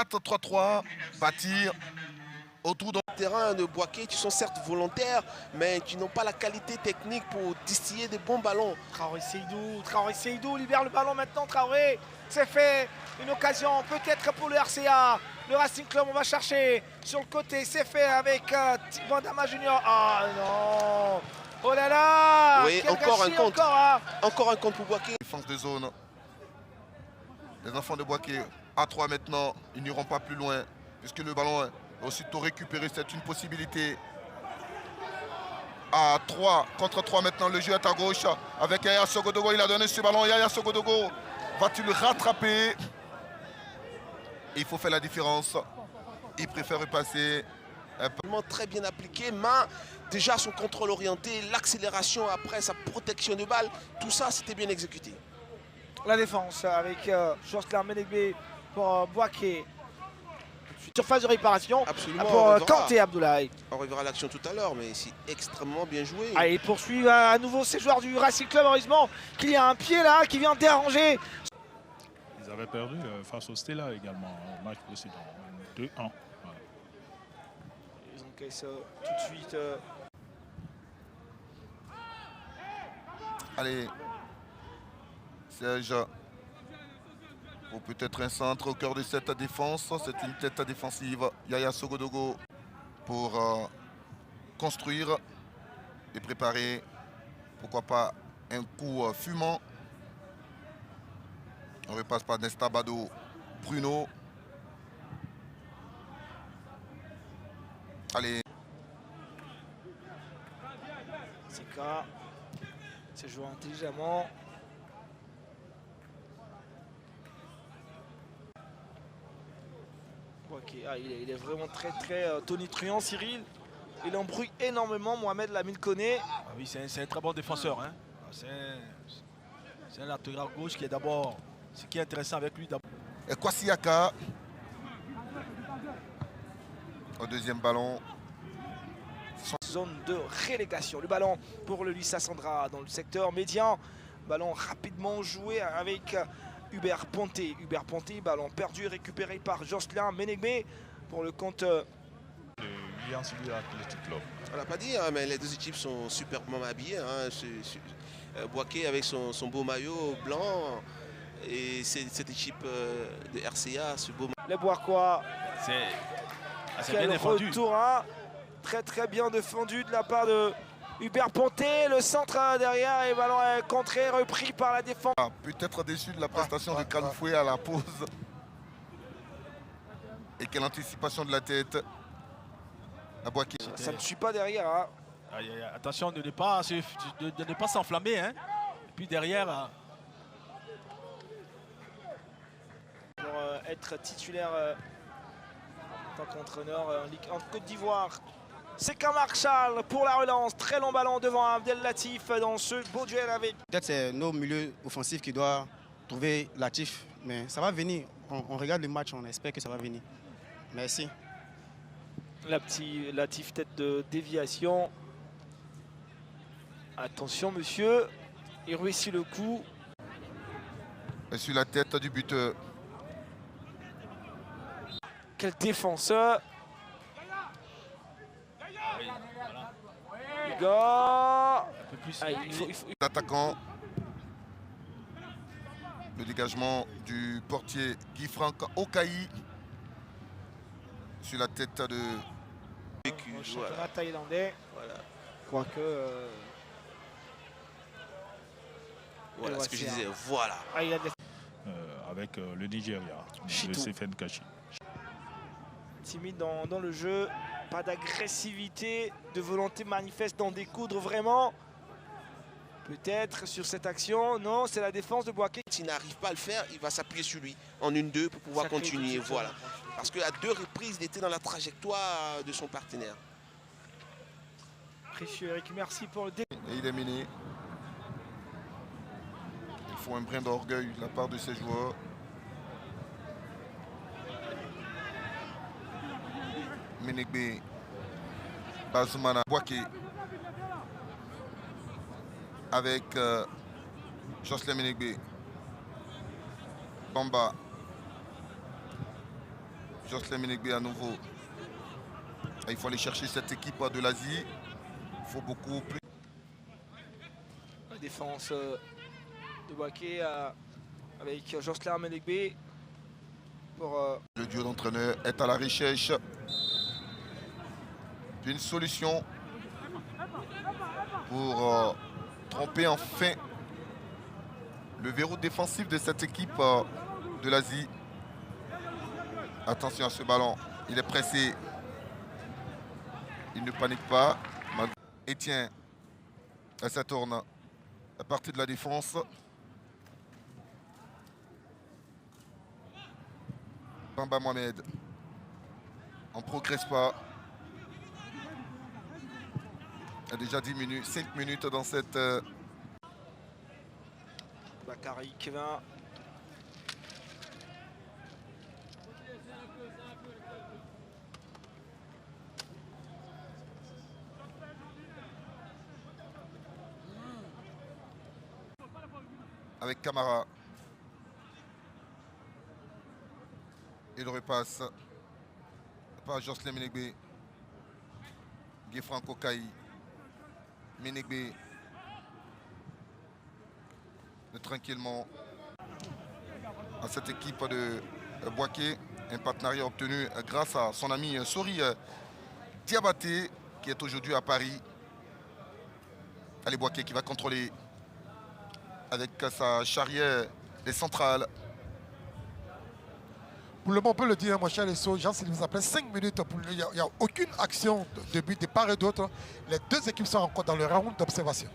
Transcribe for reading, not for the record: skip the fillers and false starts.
4-3-3, bâtir autour de terrain de Boaké qui sont certes volontaires, mais qui n'ont pas la qualité technique pour distiller des bons ballons. Traoré Seydou libère le ballon maintenant. Traoré, c'est fait. Une occasion peut-être pour le RCA. Le Racing Club, on va chercher sur le côté. C'est fait avec Bandama Junior. Ah non! Oh là là! Oui, quel encore gâchis, un compte. Encore un compte pour Boaké. défense de zone. Les enfants de Boaké à 3 maintenant, ils n'iront pas plus loin puisque le ballon est aussitôt récupéré, c'est une possibilité. À 3 contre 3 maintenant, le jeu est à gauche avec Yaya Sogodogo. Il a donné ce ballon. Yaya Sogodogo va-t-il le rattraper? Il faut faire la différence. Il préfère repasser un peu. Très bien appliqué, mais déjà son contrôle orienté, l'accélération après sa protection de balle, tout ça c'était bien exécuté. La défense avec Jocelyn Menegbe pour Boaké. Surface de réparation. Absolument, pour Kanté Abdoulaye. On reverra l'action tout à l'heure, mais c'est extrêmement bien joué. Allez, il poursuit à nouveau ces joueurs du Racing Club. Heureusement qu'il y a un pied là qui vient déranger. Ils avaient perdu face au Stella également au match précédent. 2-1. Voilà. Ils encaissent tout de suite. Allez, Serge, pour peut-être un centre au cœur de cette défense. C'est une tête défensive. Yaya Sogodogo pour construire et préparer, pourquoi pas, un coup fumant. On repasse par Nestabado, Bruno. Allez. Sika, c'est joué intelligemment. Okay. Ah, il est vraiment très tonitruant, Cyril. Il embrouille énormément. Mohamed Lamine connaît. Ah oui, c'est un très bon défenseur. Hein. C'est un latéral gauche qui est d'abord. Ce qui est intéressant avec lui d'abord. Et Kwasiaka. Au deuxième ballon. Zone de relégation. Le ballon pour le Luisa Sandra dans le secteur médian. Ballon rapidement joué avec Hubert Ponté. Hubert Ponté, ballon perdu, récupéré par Jocelyn Menegbe pour le compte. On l'a pas dit, hein, mais les deux équipes sont superbement habillées. Hein. Boaké avec son beau maillot blanc et cette équipe de RCA, ce beau maillot. Les Boakois. C'est bien défendu. Retour, hein. Très bien défendu de la part de Hubert Ponté. Le centre derrière et le ballon est contré, repris par la défense. Peut-être déçu de la prestation de Kaloufoué à la pause. Et quelle anticipation de la tête à Boaké. Ça ne suit pas derrière. Hein. Attention de ne pas s'enflammer. Hein. Et puis derrière. Pour être titulaire en tant qu'entraîneur en Côte d'Ivoire. C'est qu'un Marshall pour la relance. Très long ballon devant Abdel Latif dans ce beau duel avec. Peut-être c'est nos milieux offensifs qui doivent trouver Latif. Mais ça va venir. On regarde le match, on espère que ça va venir. Merci. La petite Latif, tête de déviation. Attention monsieur. Il réussit le coup. Et sur la tête du buteur. Quel défenseur. Hugo. L'attaquant. Le dégagement du portier Guy-Franck Okaï. Sur la tête de... Au championnat thaïlandais. Voilà. Quoique... Voilà ce que je disais. Voilà. Ah, il a Avec le Nigeria, le Stephen Kachi. Timide dans le jeu, pas d'agressivité, de volonté manifeste d'en découdre vraiment. Peut-être sur cette action, non, c'est la défense de Boaké. S'il n'arrive pas à le faire, il va s'appuyer sur lui en 1-2 pour pouvoir continuer. Voilà. Parce qu'à 2 reprises, il était dans la trajectoire de son partenaire. Précieux Eric, merci pour le dé. Et il est mené. Il faut un brin d'orgueil de la part de ses joueurs. Menegbe, Bazoumana, Boaké avec Jocelyn Menegbe, Bamba, Jocelyn Menegbe à nouveau. Il faut aller chercher cette équipe de l'Asie. Il faut beaucoup plus. La défense de Boaké avec Jocelyn Menegbe pour Le duo d'entraîneurs est à la recherche d'une solution pour tromper enfin le verrou défensif de cette équipe de l'Asie. Attention à ce ballon, il est pressé. Il ne panique pas. Etienne, ça tourne à partir de la défense. Bamba Mohamed. On ne progresse pas. Il y a déjà 10 minutes, 5 minutes dans cette... Bakary Kevin. Avec Camara. Il repasse par Jocelyn Menegbe. Guy Franco Kaï. Menegbe. Tranquillement à cette équipe de Boaké. Un partenariat obtenu grâce à son ami Sori Diabaté qui est aujourd'hui à Paris. Allez, Boaké qui va contrôler avec sa charrière les centrales. Pour le moment, on peut le dire, mon cher Lesso, Jean-Sylvain vous appelle 5 minutes. Il n'y a aucune action de but de part et d'autre. Les deux équipes sont encore dans le round d'observation.